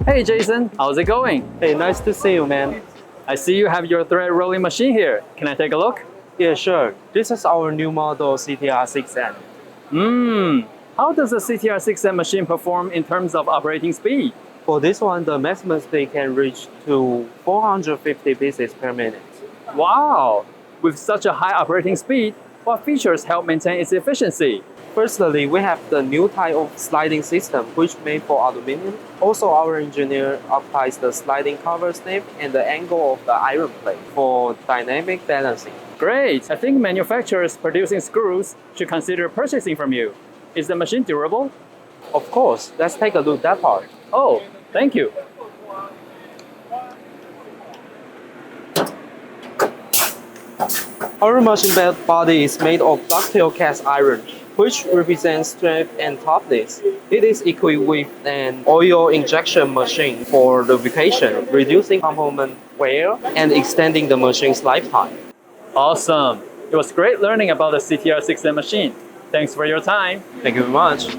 Hey Jason, how's it going? Hey, nice to see you, man. I see you have your thread rolling machine here. Can I take a look? Yeah, sure. This is our new model CTR6N. How does the CTR6M machine perform in terms of operating speed? For this one, the maximum speed can reach to 450 pieces per minute. Wow! With such a high operating speed, what features help maintain its efficiency? Firstly, we have the new type of sliding system, which made for aluminum. Also, our engineer applies the sliding cover snap and the angle of the iron plate for dynamic balancing. Great! I think manufacturers producing screws should consider purchasing from you. Is the machine durable? Of course, let's take a look at that part. Oh, thank you. Our machine body is made of ductile cast iron, which represents strength and toughness. It is equipped with an oil injection machine for lubrication, reducing component wear and extending the machine's lifetime. Awesome! It was great learning about the CTR6M machine. Thanks for your time. Thank you very much.